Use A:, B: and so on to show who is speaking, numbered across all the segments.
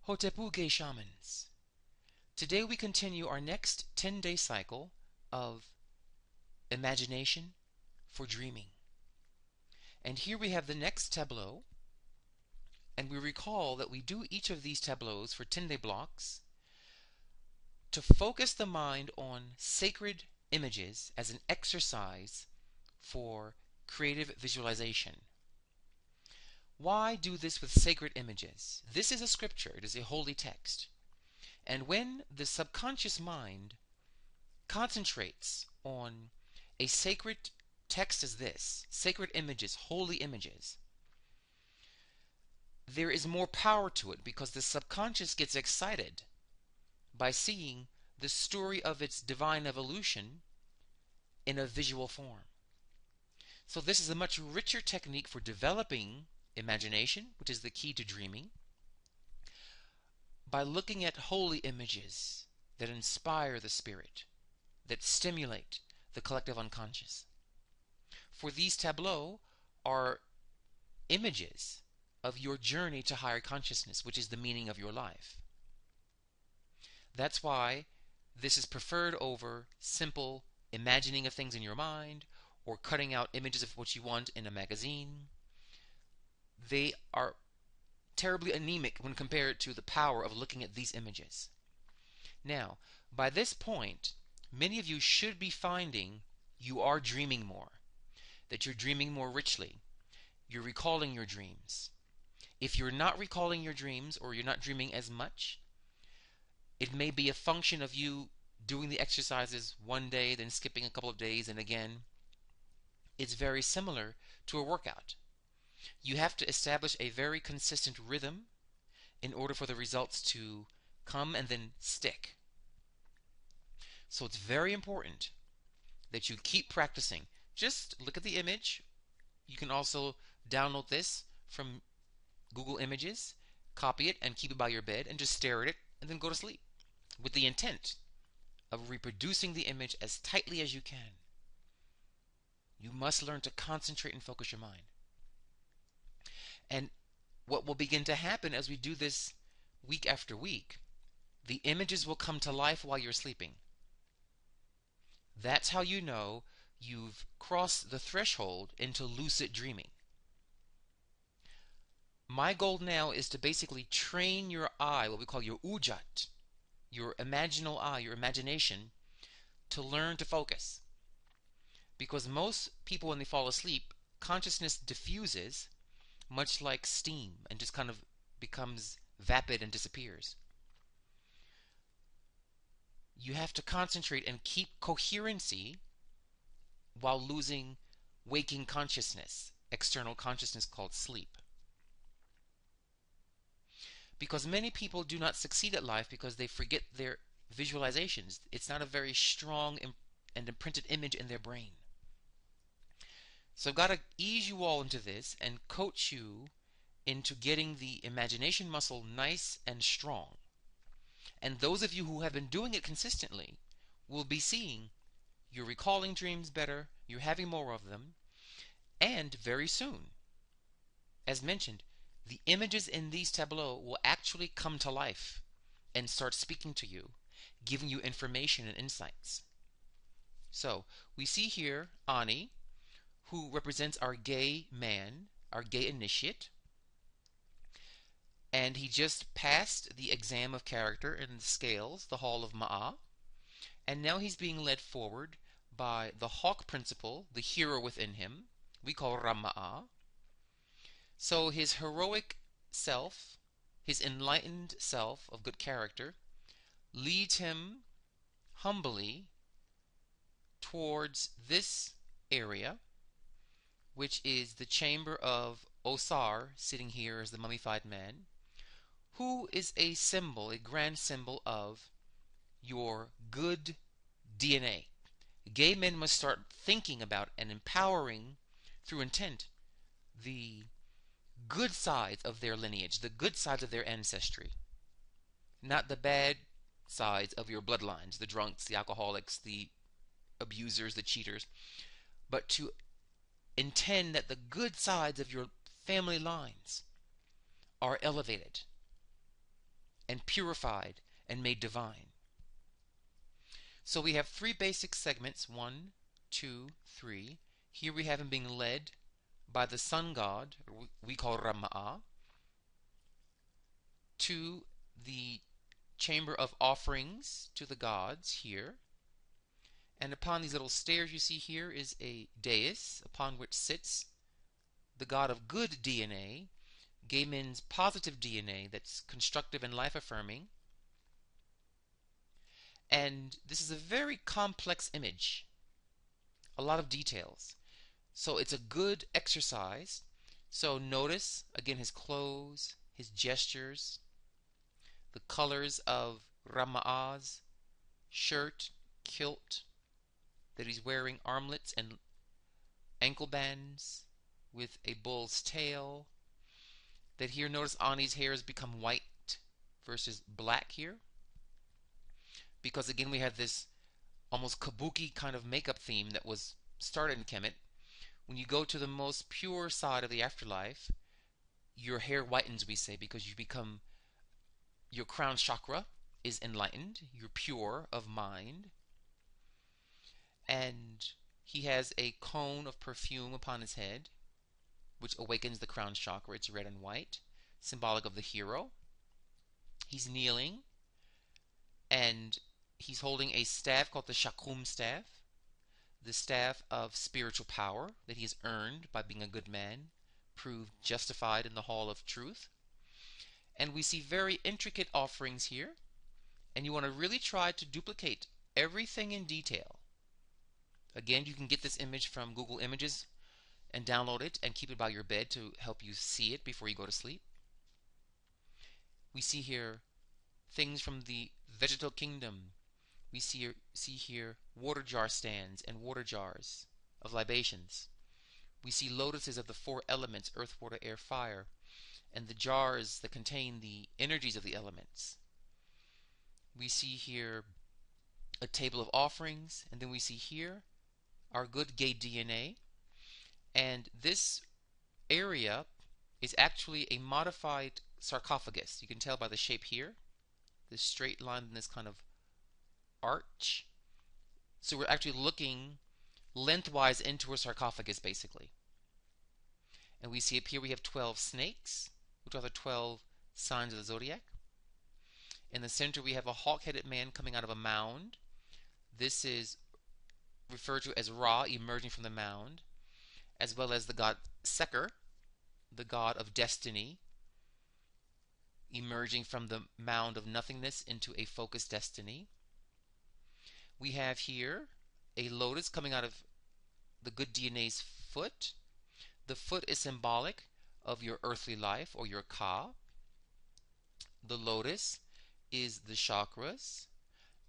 A: Hotepuge Shamans. Today we continue our next 10-day cycle of imagination for dreaming. And here we have the next tableau, and we recall that we do each of these tableaus for 10-day blocks to focus the mind on sacred images as an exercise for creative visualization. Why do this with sacred images? This is a scripture, it is a holy text. And when the subconscious mind concentrates on a sacred text as this, sacred images, holy images, there is more power to it because the subconscious gets excited by seeing the story of its divine evolution in a visual form. So this is a much richer technique for developing imagination, which is the key to dreaming, by looking at holy images that inspire the spirit, that stimulate the collective unconscious. For these tableaux are images of your journey to higher consciousness, which is the meaning of your life. That's why this is preferred over simple imagining of things in your mind or cutting out images of what you want in a magazine. They are terribly anemic when compared to the power of looking at these images. Now, by this point, many of you should be finding you are dreaming more, that you're dreaming more richly, you're recalling your dreams. If you're not recalling your dreams or you're not dreaming as much, it may be a function of you doing the exercises one day, then skipping a couple of days, and again. It's very similar to a workout. You have to establish a very consistent rhythm in order for the results to come and then stick. So it's very important that you keep practicing. Just look at the image. You can also download this from Google Images, copy it, and keep it by your bed, and just stare at it, and then go to sleep with the intent of reproducing the image as tightly as you can. You must learn to concentrate and focus your mind. And what will begin to happen as we do this week after week, the images will come to life while you're sleeping. That's how you know you've crossed the threshold into lucid dreaming. My goal now is to basically train your eye, what we call your ujat, your imaginal eye, your imagination, to learn to focus. Because most people, when they fall asleep, consciousness diffuses much like steam and just kind of becomes vapid and disappears. You have to concentrate and keep coherency while losing waking consciousness, external consciousness called sleep. Because many people do not succeed at life because they forget their visualizations. It's not a very strong and imprinted image in their brain. So I've got to ease you all into this and coach you into getting the imagination muscle nice and strong. And those of you who have been doing it consistently will be seeing you're recalling dreams better, you're having more of them, and very soon, as mentioned, the images in these tableaux will actually come to life and start speaking to you, giving you information and insights. So we see here Ani, who represents our gay man, our gay initiate, and he just passed the exam of character in the scales, the hall of Ma'a, and now he's being led forward by the hawk principle, the hero within him, we call Rama'a. So his heroic self, his enlightened self of good character, leads him humbly towards this area, which is the chamber of Osar, sitting here as the mummified man, who is a symbol, a grand symbol of your good DNA. Gay men must start thinking about and empowering through intent the good sides of their lineage, the good sides of their ancestry, not the bad sides of your bloodlines, the drunks, the alcoholics, the abusers, the cheaters, but to intend that the good sides of your family lines are elevated and purified and made divine. So we have three basic segments, 1, 2, 3. Here we have him being led by the sun god, we call Rama'a, to the chamber of offerings to the gods here. And upon these little stairs you see here is a dais upon which sits the god of good DNA, Gaiman's positive DNA that's constructive and life affirming. And this is a very complex image, a lot of details. So it's a good exercise. So notice again his clothes, his gestures, the colors of Rama'a's shirt, kilt, that he's wearing armlets and ankle bands with a bull's tail. That here, notice Ani's hair has become white versus black here. Because again, we have this almost kabuki kind of makeup theme that was started in Kemet. When you go to the most pure side of the afterlife, your hair whitens, we say, because you become, your crown chakra is enlightened, you're pure of mind. And he has a cone of perfume upon his head, which awakens the crown chakra. It's red and white, symbolic of the hero. He's kneeling, and he's holding a staff called the Shakum staff, the staff of spiritual power that he has earned by being a good man, proved justified in the hall of truth. And we see very intricate offerings here, and you want to really try to duplicate everything in detail. Again, you can get this image from Google Images and download it and keep it by your bed to help you see it before you go to sleep. We see here things from the vegetal kingdom. We see here water jar stands and water jars of libations. We see lotuses of the four elements, earth, water, air, fire, and the jars that contain the energies of the elements. We see here a table of offerings, and then we see here our good gay DNA. And this area is actually a modified sarcophagus. You can tell by the shape here, this straight line and this kind of arch. So we're actually looking lengthwise into a sarcophagus, basically. And we see up here we have 12 snakes, which are the 12 signs of the zodiac. In the center we have a hawk-headed man coming out of a mound. This is referred to as Ra emerging from the mound, as well as the god Seker, the god of destiny, emerging from the mound of nothingness into a focused destiny. We have here a lotus coming out of the good DNA's foot. The foot is symbolic of your earthly life, or your Ka. The lotus is the chakras.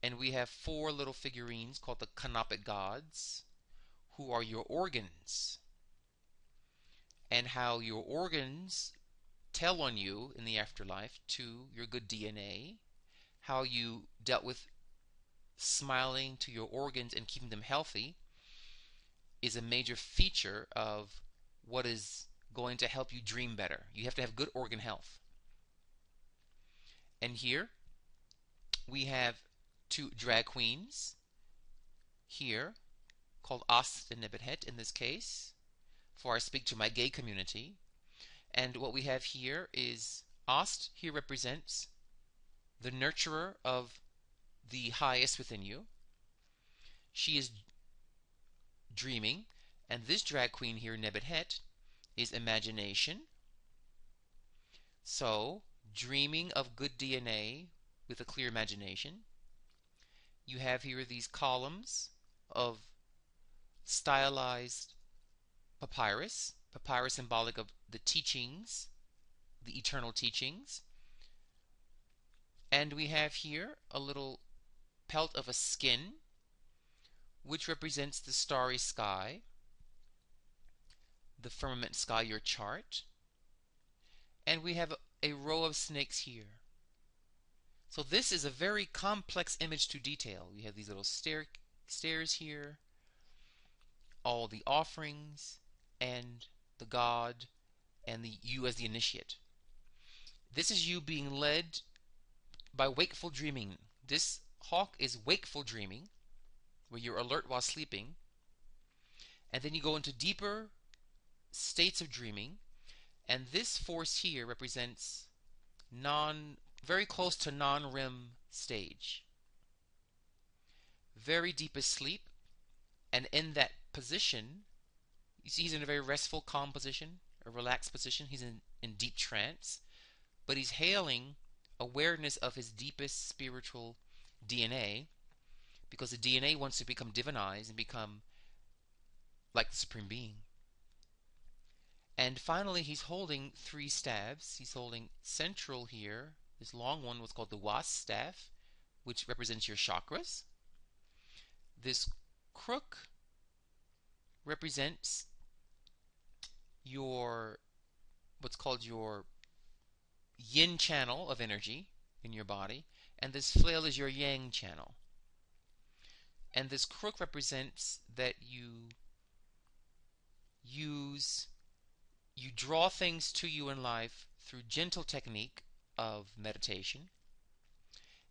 A: And we have 4 little figurines called the canopic gods, who are your organs. And how your organs tell on you in the afterlife to your good DNA. How you dealt with smiling to your organs and keeping them healthy is a major feature of what is going to help you dream better. You have to have good organ health. And here we have 2 drag queens here called Ast and Nebuchadnezzar in this case, for I speak to my gay community. And what we have here is Ast here represents the nurturer of the highest within you. She is dreaming, and this drag queen here, Nebuchadnezzar, is imagination. So, dreaming of good DNA with a clear imagination. You have here these columns of stylized papyrus. Papyrus symbolic of the teachings, the eternal teachings. And we have here a little pelt of a skin, which represents the starry sky, the firmament sky, your chart. And we have a row of snakes here. So this is a very complex image to detail. We have these little stairs here, all the offerings, and the god, and you as the initiate. This is you being led by wakeful dreaming. This hawk is wakeful dreaming, where you're alert while sleeping, and then you go into deeper states of dreaming, and this force here represents very close to non-REM stage, very deepest sleep. And in that position, you see he's in a very restful, calm position, a relaxed position. He's in deep trance, but he's hailing awareness of his deepest spiritual DNA, because the DNA wants to become divinized and become like the Supreme Being. And finally, he's holding 3 staves. He's holding central here. This long one was called the Was staff, which represents your chakras. This crook represents your what's called your yin channel of energy in your body, and this flail is your yang channel. And this crook represents that you draw things to you in life through gentle technique of meditation,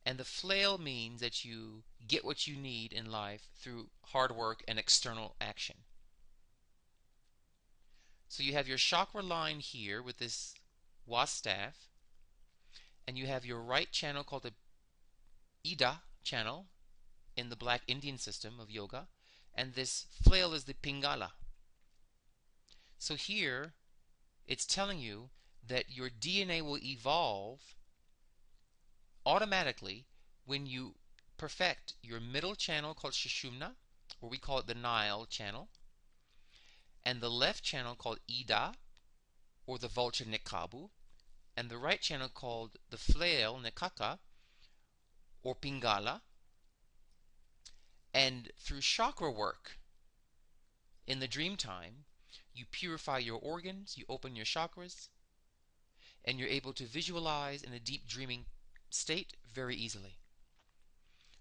A: and the flail means that you get what you need in life through hard work and external action. So you have your chakra line here with this Was staff, and you have your right channel called the Ida channel in the Black Indian system of yoga, and this flail is the Pingala. So here it's telling you that your DNA will evolve automatically when you perfect your middle channel called Sushumna, or we call it the Nile channel, and the left channel called Ida, or the vulture Nekabu, and the right channel called the flail Nekaka, or Pingala. And through chakra work in the dream time, you purify your organs, you open your chakras, and you're able to visualize in a deep dreaming state very easily.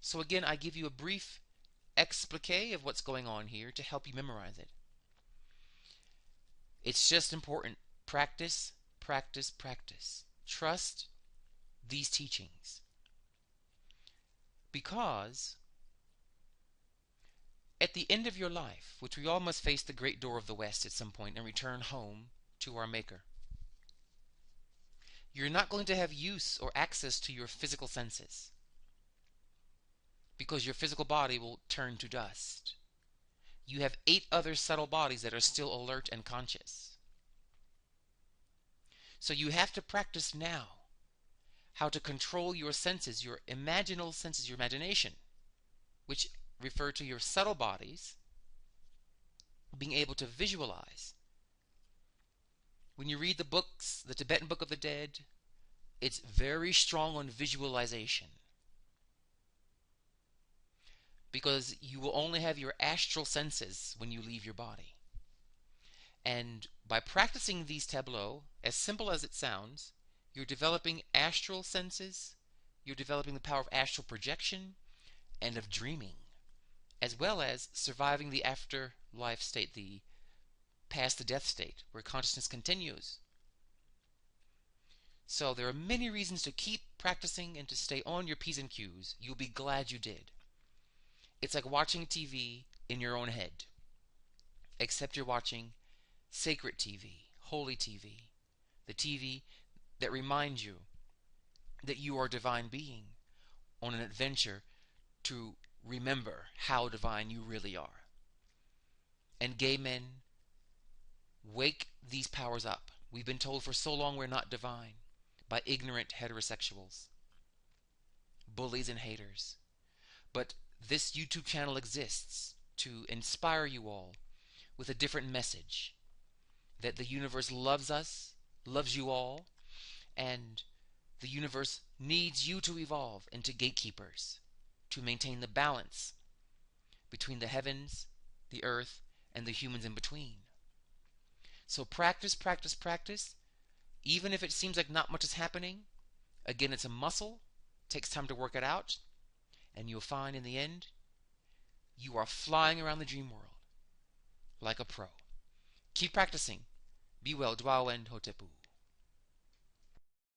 A: So again, I give you a brief explique of what's going on here to help you memorize it. It's just important. Practice, practice, practice. Trust these teachings. Because at the end of your life, which we all must face the great door of the West at some point and return home to our Maker, you're not going to have use or access to your physical senses, because your physical body will turn to dust. You have 8 other subtle bodies that are still alert and conscious. So you have to practice now how to control your senses, your imaginal senses, your imagination, which refer to your subtle bodies, being able to visualize. When you read the books, the Tibetan Book of the Dead, it's very strong on visualization, because you will only have your astral senses when you leave your body. And by practicing these tableaux, as simple as it sounds, you're developing astral senses, you're developing the power of astral projection and of dreaming, as well as surviving the afterlife state, the past the death state, where consciousness continues. So there are many reasons to keep practicing and to stay on your P's and Q's. You'll be glad you did. It's like watching TV in your own head, except you're watching sacred TV, holy TV, the TV that reminds you that you are a divine being on an adventure to remember how divine you really are. And gay men, wake these powers up. We've been told for so long we're not divine by ignorant heterosexuals, bullies and haters. But this YouTube channel exists to inspire you all with a different message, that the universe loves us, loves you all, and the universe needs you to evolve into gatekeepers to maintain the balance between the heavens, the earth, and the humans in between. So practice, practice, practice. Even if it seems like not much is happening, again, it's a muscle. It takes time to work it out, and you'll find in the end you are flying around the dream world like a pro. Keep practicing. Be well, Dwawen Hotepu.